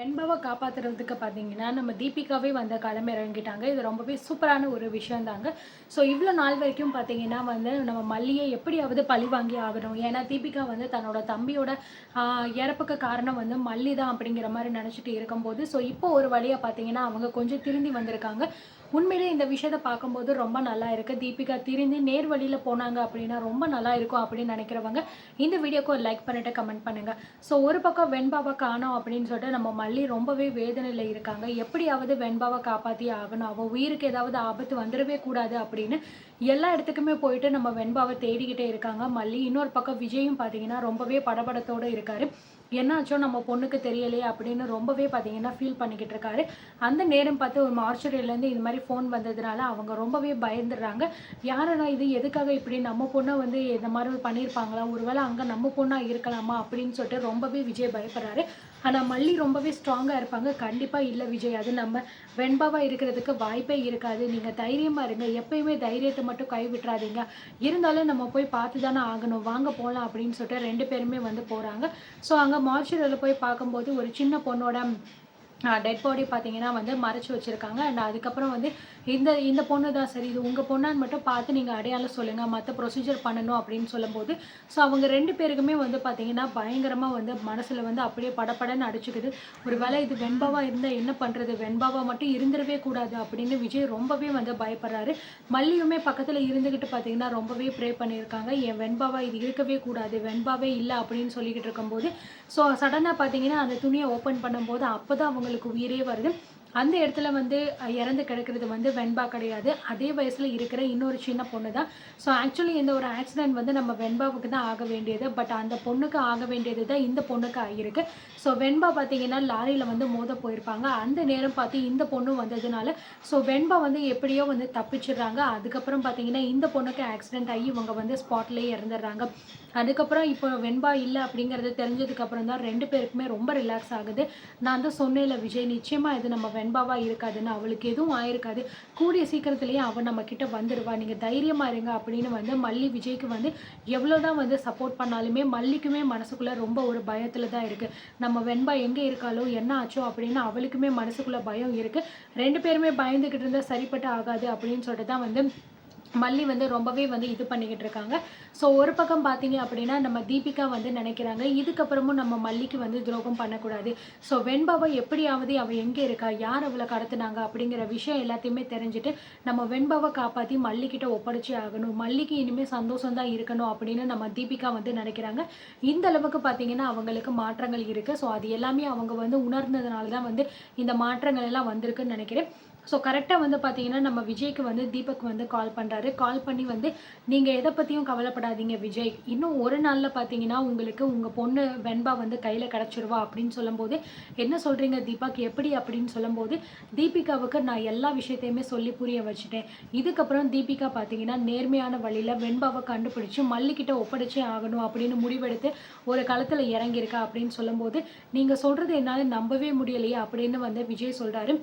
வெண்பாவ காப்பாத்துறதுக்கு பார்த்தீங்கன்னா, நம்ம தீபிகாவே வந்து களம் இறங்கிட்டாங்க. இது ரொம்பவே சூப்பரான ஒரு விஷயம் தாங்க. ஸோ இவ்ளோ நாள் வரைக்கும் பார்த்தீங்கன்னா வந்து, நம்ம மல்லிய எப்படியாவது பழிவாங்கி ஆகணும். ஏன்னா தீபிகா வந்து தன்னோட தம்பியோட அ இறப்புக்கு காரணம் வந்து மல்லி தான் அப்படிங்கிற மாரி நெனச்சுட்டு இருக்கும்போது, ஸோ இப்போ ஒரு வழியா பார்த்தீங்கன்னா, அவங்க கொஞ்சம் திருந்தி வந்திருக்காங்க. உண்மையிலேயே இந்த விஷயத்த பார்க்கும்போது ரொம்ப நல்லா இருக்கு. தீபிகா திருந்தி நேர் வழியில போனாங்க அப்படின்னா, ரொம்ப நல்லா இருக்கும் அப்படின்னு நெனைக்கிறவங்க, இந்த வீடியோக்கு ஒரு லைக் பண்ணிட்டு கமெண்ட் பண்ணுங்க. ஸோ ஒரு பக்கம் வெண்பாவ காணோம் அப்படின்னு சொல்லிட்டு நம்ம மல்லி ரொம்பவே வேதனையில இருக்காங்க. எப்படியாவது வெண்பாவ காப்பாத்தியே ஆகணும். அவ உயிருக்கு ஏதாவது ஆபத்து வந்துடவே கூடாது அப்படின்னு எல்லா இடத்துக்குமே போயிட்டு நம்ம வெண்பாவ தேடிக்கிட்டே இருக்காங்க மல்லி. இன்னொரு பக்கம் விஜயும் பார்த்தீங்கன்னா, ரொம்பவே படபடத்தோட இருக்காரு. என்னாச்சோ நம்ம பொண்ணுக்கு தெரியலையே அப்படின்னு ரொம்பவே பார்த்தீங்கன்னா ஃபீல் பண்ணிக்கிட்டு இருக்காரு. அந்த நேரம் பார்த்து ஒரு மார்ச்சுரியிலேருந்து இது மாதிரி ஃபோன் வந்ததுனால அவங்க ரொம்பவே பயந்துடுறாங்க. யாருடா இது? எதுக்காக இப்படி நம்ம பொண்ணை வந்து இந்த மாதிரி பண்ணியிருப்பாங்களா? ஒருவேளை அங்கே நம்ம பொண்ணா இருக்கலாமா? அப்படின்னு சொல்லிட்டு ரொம்பவே விஜய் பயப்படுறாரு. ஆனால் மல்லி ரொம்பவே ஸ்ட்ராங்காக இருப்பாங்க. கண்டிப்பாக இல்லை விஜய், அது நம்ம வெண்பாவா இருக்கிறதுக்கு வாய்ப்பே இருக்காது. நீங்கள் தைரியமாக இருங்க. எப்பயுமே தைரியத்தை மட்டும் கைவிட்றாதீங்க. இருந்தாலும் நம்ம போய் பார்த்து தானே ஆகணும். வாங்க போகலாம் அப்படின்னு சொல்லிட்டு 2 பேருமே வந்து போகிறாங்க. ஸோ அங்கே மார்ச்சுரியில் போய் பார்க்கும்போது ஒரு சின்ன பொண்ணோட டெட் பாடி பார்த்தீங்கன்னா வந்து மறைச்சு வச்சுருக்காங்க. அண்ட் அதுக்கப்புறம் வந்து இந்த இந்த பொண்ணு தான் சரி, இது உங்கள் பொண்ணான்னு மட்டும் பார்த்து நீங்கள் அடையாளம் சொல்லுங்கள், மற்ற ப்ரொசீஜர் பண்ணணும் அப்படின்னு சொல்லும்போது, ஸோ அவங்க 2 பேருக்குமே வந்து பார்த்தீங்கன்னா பயங்கரமாக வந்து மனசில் வந்து அப்படியே படபடன்னு அடிச்சுக்குது. ஒரு வேளை இது வெண்பாவா இருந்தால் என்ன பண்ணுறது? வெண்பாவா மட்டும் இருந்துடவே கூடாது அப்படின்னு விஜய் ரொம்பவே வந்து பயப்படுறாரு. மல்லியுமே பக்கத்தில் இருந்துக்கிட்டு பார்த்தீங்கன்னா ரொம்பவே ப்ரே பண்ணியிருக்காங்க. என் வெண்பாவா இது இருக்கவே கூடாது, வெண்பாவே இல்லை அப்படின்னு சொல்லிக்கிட்டு இருக்கும்போது, ஸோ சடனாக பார்த்தீங்கன்னா அந்த துணியை ஓப்பன் பண்ணும்போது அப்போ தான் அவங்களுக்கு உயிரே வருது. அந்த இடத்துல வந்து இறந்து கிடக்கிறது வந்து வெண்பா கிடையாது. அதே வயசுல இருக்கிற இன்னொரு சின்ன பொண்ணு தான். ஸோ ஆக்சுவலி இந்த ஒரு ஆக்சிடென்ட் வந்து நம்ம வெண்பாவுக்கு தான் ஆக வேண்டியது. பட் அந்த பொண்ணுக்கு ஆக வேண்டியது தான் இந்த பொண்ணுக்கு ஆகியிருக்கு. ஸோ வெண்பா பார்த்தீங்கன்னா லாரியில் வந்து மோத போயிருப்பாங்க. அந்த நேரம் பார்த்து இந்த பொண்ணு வந்ததுனால ஸோ வெண்பா வந்து எப்படியோ வந்து தப்பிச்சிடுறாங்க. அதுக்கப்புறம் பார்த்தீங்கன்னா இந்த பொண்ணுக்கு ஆக்சிடென்ட் ஆகி இவங்க வந்து ஸ்பாட்லேயே இறந்துடுறாங்க. அதுக்கப்புறம் இப்போ வெண்பா இல்லை அப்படிங்கிறது தெரிஞ்சதுக்கப்புறம் தான் 2 பேருக்குமே ரொம்ப ரிலாக்ஸ் ஆகுது. நான் தான் சொன்னேன்ல விஜய், நிச்சயமாக இது நம்ம வெண்பாவா இருக்காதுன்னு. அவளுக்கு எதுவும் ஆயிருக்காது. கூடிய சீக்கிரத்திலேயே அவள் நம்ம கிட்ட வந்துடுவா. நீங்கள் தைரியமாக இருங்க அப்படின்னு வந்து மல்லி விஜய்க்கு வந்து எவ்வளோதான் வந்து சப்போர்ட் பண்ணாலுமே மல்லிக்குமே மனசுக்குள்ளே ரொம்ப ஒரு பயத்தில் தான் இருக்குது. நம்ம வெண்பா எங்கே இருக்காளோ, என்ன ஆச்சோ அப்படின்னு அவளுக்குமே மனசுக்குள்ளே பயம் இருக்குது. 2 பேருமே பயந்துக்கிட்டு இருந்தால் சரிப்பட்டு ஆகாது அப்படின்னு சொல்லிட்டு தான் வந்து மல்லி வந்து ரொம்பவே வந்து இது பண்ணிக்கிட்டு இருக்காங்க. ஸோ ஒரு பக்கம் பார்த்தீங்க அப்படின்னா நம்ம தீபிகா வந்து நினைக்கிறாங்க, இதுக்கப்புறமும் நம்ம மல்லிக்கு வந்து துரோகம் பண்ணக்கூடாது. ஸோ வெண்பாவை எப்படியாவது அவள் எங்கே இருக்கா, யார் அவளை கடத்துனாங்க அப்படிங்கிற விஷயம் எல்லாத்தையுமே தெரிஞ்சுட்டு நம்ம வெண்பாவை காப்பாற்றி மல்லிக்கிட்ட ஒப்படைச்சே ஆகணும். மல்லிக்கு இனிமேல் சந்தோஷம் தான் இருக்கணும் அப்படின்னு நம்ம தீபிகா வந்து நினைக்கிறாங்க. இந்த அளவுக்கு பார்த்தீங்கன்னா அவங்களுக்கு மாற்றங்கள் இருக்குது. ஸோ அது எல்லாமே அவங்க வந்து உணர்ந்ததுனால தான் வந்து இந்த மாற்றங்கள் எல்லாம் வந்திருக்குன்னு நினைக்கிறேன். ஸோ கரெக்டாக வந்து பார்த்தீங்கன்னா நம்ம விஜய்க்கு வந்து தீபக் வந்து கால் பண்ணுறாரு. கால் பண்ணி வந்து நீங்கள் எதை பற்றியும் கவலைப்படாதீங்க விஜய், இன்னும் ஒரு நாளில் பார்த்தீங்கன்னா உங்களுக்கு உங்கள் பொண்ணு வெண்பா வந்து கையில் கிடச்சிருவா அப்படின்னு சொல்லும்போது, என்ன சொல்கிறீங்க தீபக், எப்படி அப்படின்னு சொல்லும்போது, தீபிகாவுக்கு நான் எல்லா விஷயத்தையுமே சொல்லி புரிய வச்சுட்டேன். இதுக்கப்புறம் தீபிகா பார்த்தீங்கன்னா நேர்மையான வழியில் வெண்பாவை கண்டுபிடிச்சி மல்லிக்கிட்ட ஒப்படைச்சே ஆகணும் அப்படின்னு முடிவெடுத்து ஒரு களத்தில் இறங்கியிருக்கா அப்படின்னு சொல்லும்போது, நீங்கள் சொல்கிறது என்னால் நம்பவே முடியலையே அப்படின்னு வந்து விஜய் சொல்கிறாரு.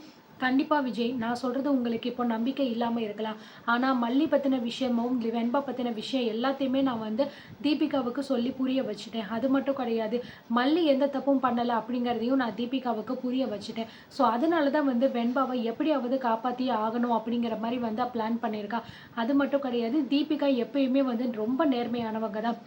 கண்டிப்பா விஜய், நான் சொல்றது உங்களுக்கு இப்போ நம்பிக்கை இல்லாம இருக்கலாம். ஆனா மல்லி பத்தின விஷயமும், வெண்பா பத்தின விஷயம் எல்லாத்தையுமே நான் வந்து தீபிகாவுக்கு சொல்லி புரிய வச்சுட்டேன். அது மட்டும் கிடையாது, மல்லி எந்த தப்பும் பண்ணல அப்படிங்கிறதையும் நான் தீபிகாவுக்கு புரிய வச்சுட்டேன். ஸோ அதனால தான் வந்து வெண்பாவை எப்படியாவது காப்பாத்தியே ஆகணும் அப்படிங்கிற மாதிரி வந்து பிளான் பண்ணியிருக்கா. அது மட்டும் கிடையாது, தீபிகா எப்பயுமே வந்து ரொம்ப நேர்மையானவங்க தான்.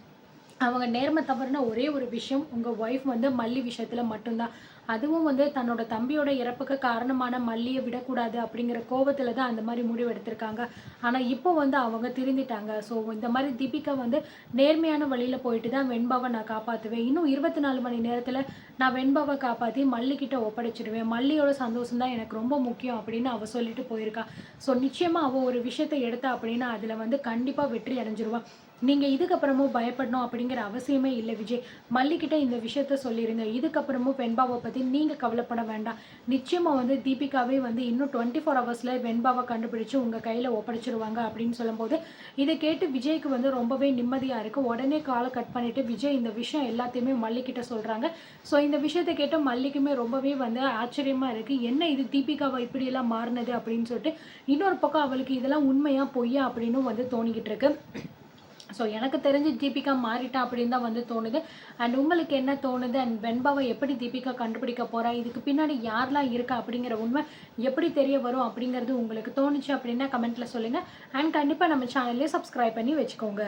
அவங்க நேர்மை தவறுன ஒரே ஒரு விஷயம் உங்கள் ஒய்ஃப் வந்து மல்லி விஷயத்தில் மட்டும்தான். அதுவும் வந்து தன்னோட தம்பியோட இறப்புக்கு காரணமான மல்லியை விடக்கூடாது அப்படிங்கிற கோபத்தில் தான் அந்த மாதிரி முடிவு எடுத்திருக்காங்க. ஆனால் இப்போ வந்து அவங்க திருந்திட்டாங்க. ஸோ இந்த மாதிரி தீபிகா வந்து நேர்மையான வழியில் போயிட்டு தான் வெண்பாவை நான் காப்பாற்றுவேன். இன்னும் 24 மணி நேரத்தில் நான் வெண்பாவை காப்பாற்றி மல்லிக்கிட்ட ஒப்படைச்சிடுவேன். மல்லியோட சந்தோஷம் தான் எனக்கு ரொம்ப முக்கியம் அப்படின்னு அவள் சொல்லிட்டு போயிருக்கா. ஸோ நிச்சயமாக அவள் ஒரு விஷயத்தை எடுத்தா அப்படின்னா அதில் வந்து கண்டிப்பாக வெற்றி அடைஞ்சிருவான். நீங்கள் இதுக்கப்புறமும் பயப்படணும் அப்படிங்கிற அவசியமே இல்லை விஜய். மல்லிக்கிட்ட இந்த விஷயத்த சொல்லிடுங்க. இதுக்கப்புறமும் வெண்பாவை பற்றி நீங்கள் கவலைப்பட வேண்டாம். நிச்சயமாக வந்து தீபிகாவே வந்து இன்னும் 24 ஹவர்ஸில் வெண்பாவை கண்டுபிடிச்சு உங்கள் கையில் ஒப்படைச்சிருவாங்க அப்படின்னு சொல்லும்போது, இதை கேட்டு விஜய்க்கு வந்து ரொம்பவே நிம்மதியாக இருக்குது. உடனே காலை கட் பண்ணிவிட்டு விஜய் இந்த விஷயம் எல்லாத்தையுமே மல்லிக்கிட்ட சொல்கிறாங்க. ஸோ இந்த விஷயத்தை கேட்டு மல்லிக்குமே ரொம்பவே வந்து ஆச்சரியமாக இருக்குது. என்ன இது தீபிகாவை இப்படியெல்லாம் மாறினது அப்படின்னு சொல்லிட்டு, இன்னொரு பக்கம் அவளுக்கு இதெல்லாம் உண்மையா பொய்யா அப்படின்னு வந்து தோணிக்கிட்டு இருக்கு. ஸோ எனக்கு தெரிஞ்சு தீபிகா மாறிட்டா அப்படின்னு தான் வந்து தோணுது. அண்ட் உங்களுக்கு என்ன தோணுது? அண்ட் வெண்பாவை எப்படி தீபிகா கண்டுபிடிக்க போறா? இதுக்கு பின்னாடி யாரெல்லாம் இருக்கா? அப்படிங்கிற உண்மை எப்படி தெரிய வரும் அப்படிங்கிறது உங்களுக்கு தோணுச்சு அப்படின்னா கமெண்ட்ல சொல்லுங்க. அண்ட் கண்டிப்பாக நம்ம சேனல்லையும் சப்ஸ்கிரைப் பண்ணி வச்சுக்கோங்க.